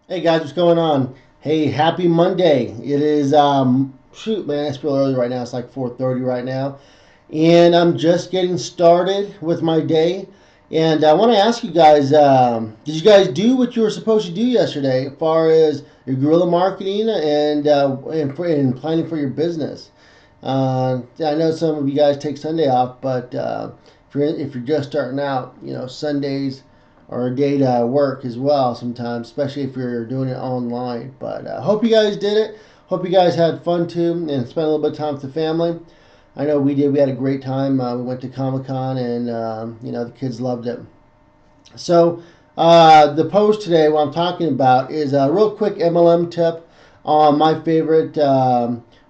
Hey guys, what's going on? Hey, happy Monday. It is shoot man, it's real early right now. It's like 4:30 right now. And I'm just getting started with my day. And I want to ask you guys, did you guys do what you were supposed to do yesterday as far as your guerrilla marketing and planning for your business? I know some of you guys take Sunday off, but if you're just starting out, Sundays are a day to work as well sometimes, especially if you're doing it online. But hope you guys did it. Hope you guys had fun too and spent a little bit of time with the family. I know we did. We had a great time. We went to Comic Con, and the kids loved it. So the post today, what I'm talking about, is a real quick MLM tip on my favorite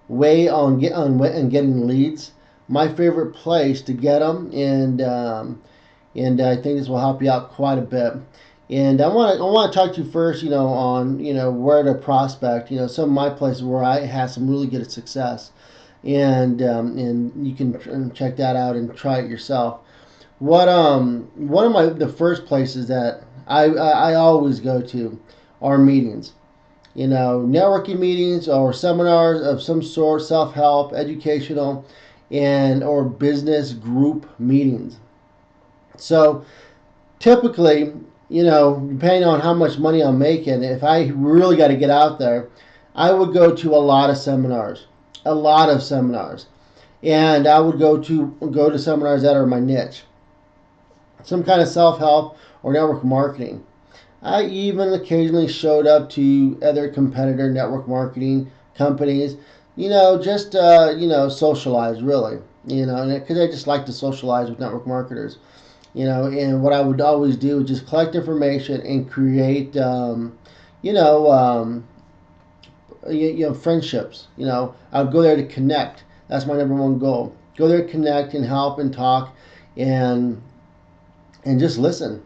way on getting leads. My favorite place to get them, and I think this will help you out quite a bit. And I want to talk to you first, on where to prospect. Some of my places where I had some really good success, and you can check that out and try it yourself. What one of the first places that I always go to are meetings. Networking meetings or seminars of some sort, self help, educational, and or business group meetings. So typically, depending on how much money I'm making, if I really got to get out there, I would go to a lot of seminars, and I would go to seminars that are my niche, some kind of self help or network marketing. I even occasionally showed up to other competitor network marketing companies, just socialize really, because I just like to socialize with network marketers. And what I would always do is just collect information and create, you know, um, friendships. I would go there to connect. That's my number one goal. Go there to connect and help and talk, and just listen.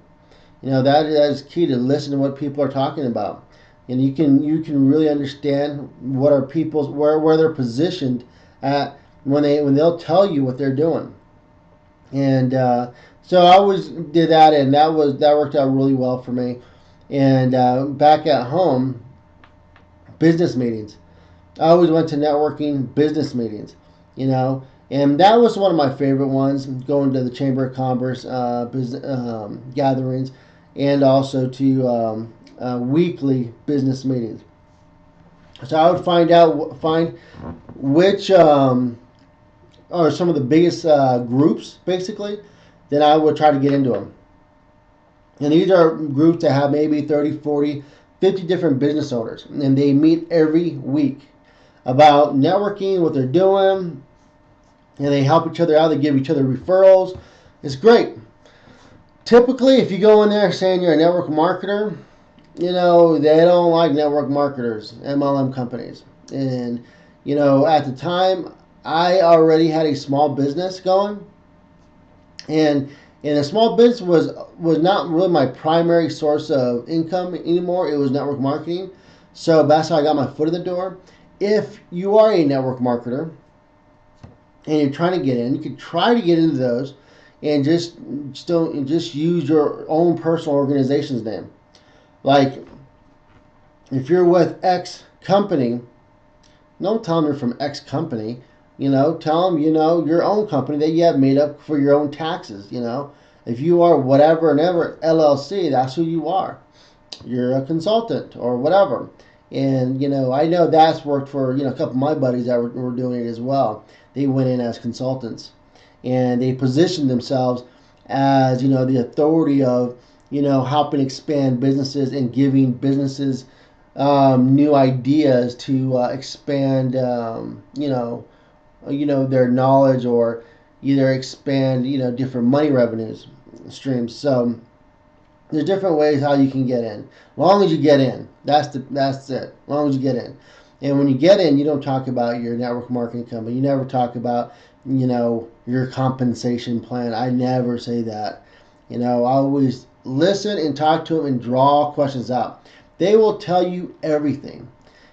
That is key, to listen to what people are talking about, and you can really understand what are people's where they're positioned at when they'll tell you what they're doing. And so I always did that, and that worked out really well for me. And back at home, business meetings. I always went to networking business meetings, and that was one of my favorite ones. Going to the Chamber of Commerce business gatherings, and also to weekly business meetings. So I would find which are some of the biggest groups, basically, then I would try to get into them. And these are groups that have maybe 30, 40, 50 different business owners, and they meet every week about networking, what they're doing, and they help each other out. They give each other referrals. It's great. Typically, if you go in there saying you're a network marketer, they don't like network marketers, MLM companies. And, at the time, I already had a small business going, and a small business was not really my primary source of income anymore. It was network marketing. So that's how I got my foot in the door. If you are a network marketer and you're trying to get in, you could try to get into those, and just use your own personal organization's name. Like, if you're with X company, don't tell them you're from X company. Tell them, your own company that you have made up for your own taxes. If you are whatever and ever LLC, that's who you are. You're a consultant or whatever. And, I know that's worked for, a couple of my buddies that were doing it as well. They went in as consultants, and they positioned themselves as, the authority of, helping expand businesses and giving businesses new ideas to expand, their knowledge, or either expand, different money revenues streams. So there's different ways how you can get in. As long as you get in, that's it. As long as you get in, and when you get in, you don't talk about your network marketing company. You never talk about, your compensation plan. I never say that. I always listen and talk to them and draw questions out. They will tell you everything.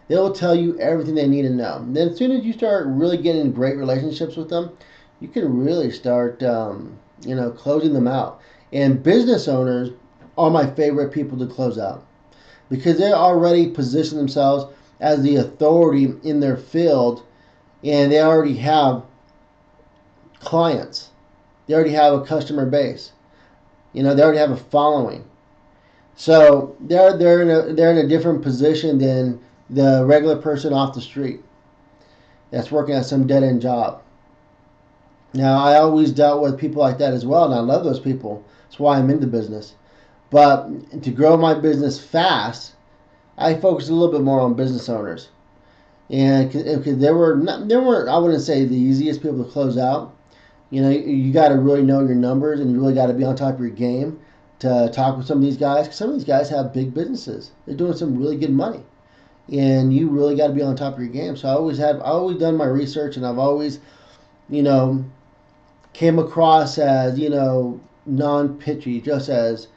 They will tell you everything they need to know. And then as soon as you start really getting in great relationships with them, you can really start, closing them out. And business owners are my favorite people to close out because they already position themselves as the authority in their field, and they already have clients. They already have a customer base. They already have a following. So they're in a different position than the regular person off the street that's working at some dead end job. Now, I always dealt with people like that as well, and I love those people. That's why I'm in the business. But to grow my business fast, I focused a little bit more on business owners, and because they weren't, I wouldn't say the easiest people to close out. You got to really know your numbers, and you really got to be on top of your game to talk with some of these guys. Because some of these guys have big businesses; they're doing some really good money, and you really got to be on top of your game. So I always done my research, and I've always, you know, came across as, non-pitchy, just as,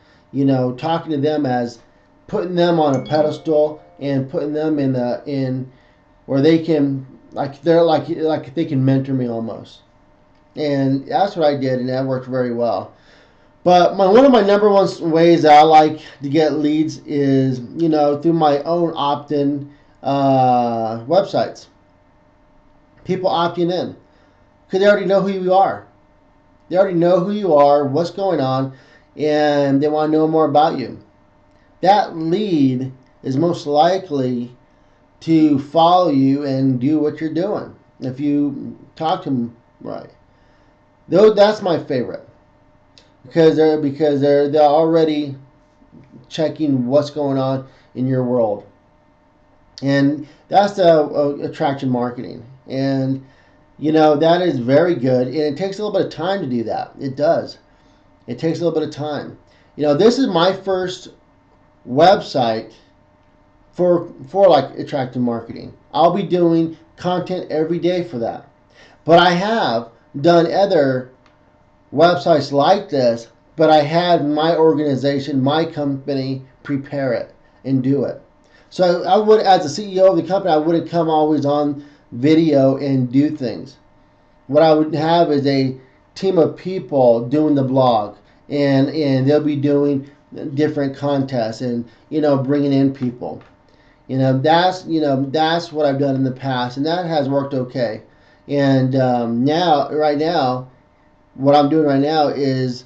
talking to them as putting them on a pedestal and putting them in where they can, like they can mentor me almost. And that's what I did, and that worked very well. But one of my number one ways that I like to get leads is, through my own opt-in websites. People opting in because they already know who you are. They already know who you are, what's going on, and they want to know more about you. That lead is most likely to follow you and do what you're doing if you talk to them right. Though that's my favorite because they're already checking what's going on in your world, and that's the attraction marketing. And that is very good, and it takes a little bit of time to do that. It does. It takes a little bit of time. This is my first website for like attractive marketing. I'll be doing content every day for that. But I have done other websites like this, but I had my organization, my company prepare it and do it. So I would, as the CEO of the company, I wouldn't come always on video and do things. What I would have is a team of people doing the blog, and they'll be doing different contests and bringing in people. That's what I've done in the past, and that has worked okay. And right now, what I'm doing right now is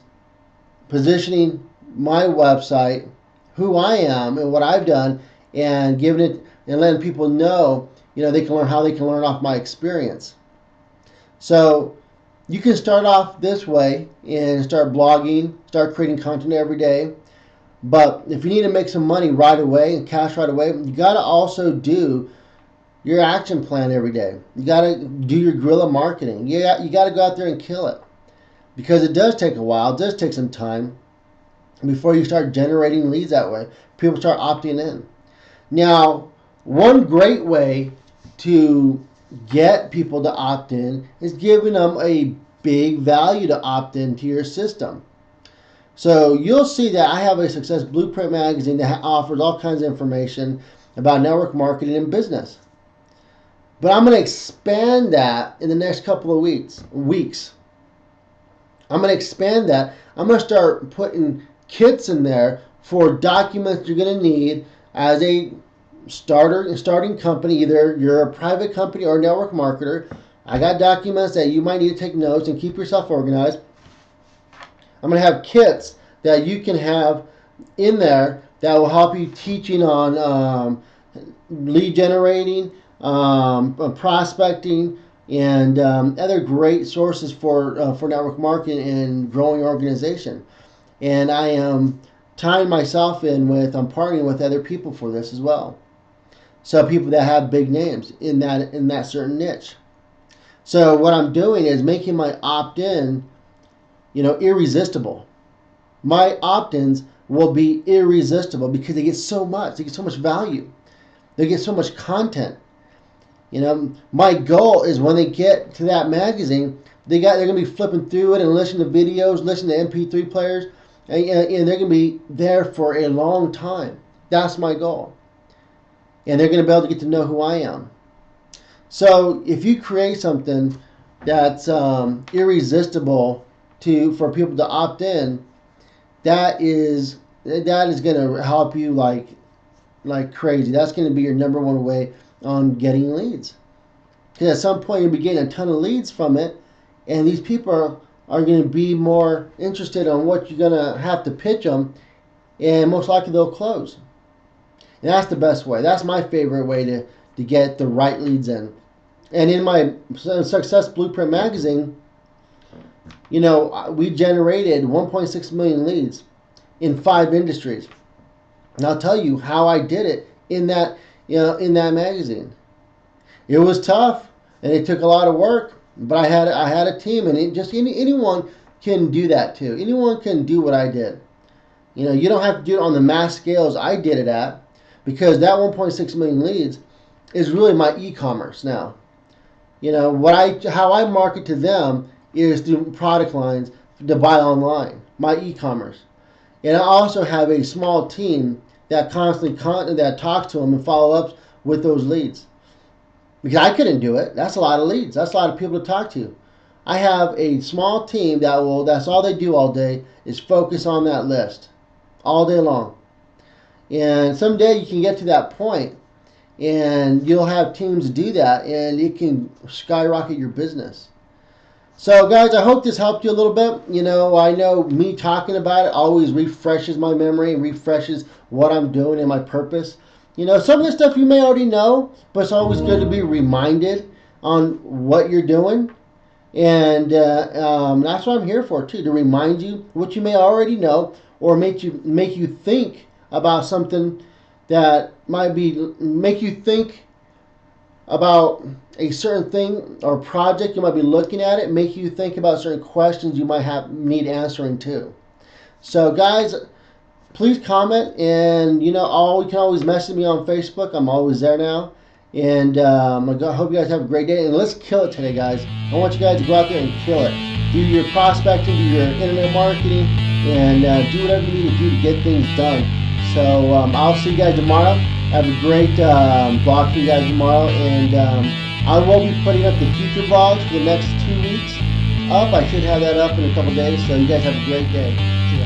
positioning my website, who I am, and what I've done, and giving it and letting people know. They can learn how they can learn off my experience. So you can start off this way and start blogging, start creating content every day. But if you need to make some money right away and cash right away, you got to also do your action plan every day. You got to do your guerrilla marketing. You got to go out there and kill it, because it does take a while. It does take some time before you start generating leads that way. People start opting in. Now, one great way to get people to opt in is giving them a big value to opt into your system. So you'll see that I have a Success Blueprint magazine that offers all kinds of information about network marketing and business. But I'm going to expand that in the next couple of weeks. I'm going to expand that. I'm going to start putting kits in there for documents you're going to need as a starting company. Either you're a private company or a network marketer. I got documents that you might need to take notes and keep yourself organized. I'm going to have kits that you can have in there that will help you teaching on lead generating, prospecting, and other great sources for network marketing and growing your organization. And I am tying myself in I'm partnering with other people for this as well. So people that have big names in that certain niche. So what I'm doing is making my opt-in, irresistible. My opt-ins will be irresistible because they get so much. They get so much value. They get so much content. My goal is when they get to that magazine, they're going to be flipping through it and listening to videos, listening to MP3 players, and they're going to be there for a long time. That's my goal. And they're going to be able to get to know who I am. So if you create something that's irresistible for people to opt in, that is going to help you like crazy. That's going to be your number one way on getting leads. Because at some point you'll be getting a ton of leads from it, and these people are going to be more interested on what you're going to have to pitch them, and most likely they'll close. And that's the best way. That's my favorite way to get the right leads in. And in my Success Blueprint magazine, we generated 1.6 million leads in 5 industries. And I'll tell you how I did it in that magazine. It was tough and it took a lot of work, but I had a team, and anyone can do that too. Anyone can do what I did. You don't have to do it on the mass scales I did it at, because that 1.6 million leads is really my e-commerce now. How I market to them is through product lines to buy online, my e-commerce. And I also have a small team that constantly that talks to them and follow up with those leads. Because I couldn't do it. That's a lot of leads. That's a lot of people to talk to. I have a small team that's all they do all day is focus on that list all day long. And someday you can get to that point and you'll have teams do that, and it can skyrocket your business. So guys, I hope this helped you a little bit. I know me talking about it always refreshes my memory and refreshes what I'm doing and my purpose. Some of this stuff you may already know, but it's always good to be reminded on what you're doing. And that's what I'm here for too, to remind you what you may already know, or make you think about something that make you think about a certain thing or project you might be looking at it, make you think about certain questions you might need answering too. So guys, please comment, and you can always message me on Facebook. I'm always there now. And I hope you guys have a great day, and let's kill it today, guys. I want you guys to go out there and kill it. Do your prospecting, do your internet marketing, and do whatever you need to do to get things done. So I'll see you guys tomorrow. Have a great vlog for you guys tomorrow, and I will be putting up the future vlogs for the next 2 weeks up. I should have that up in a couple days. So you guys have a great day. See ya.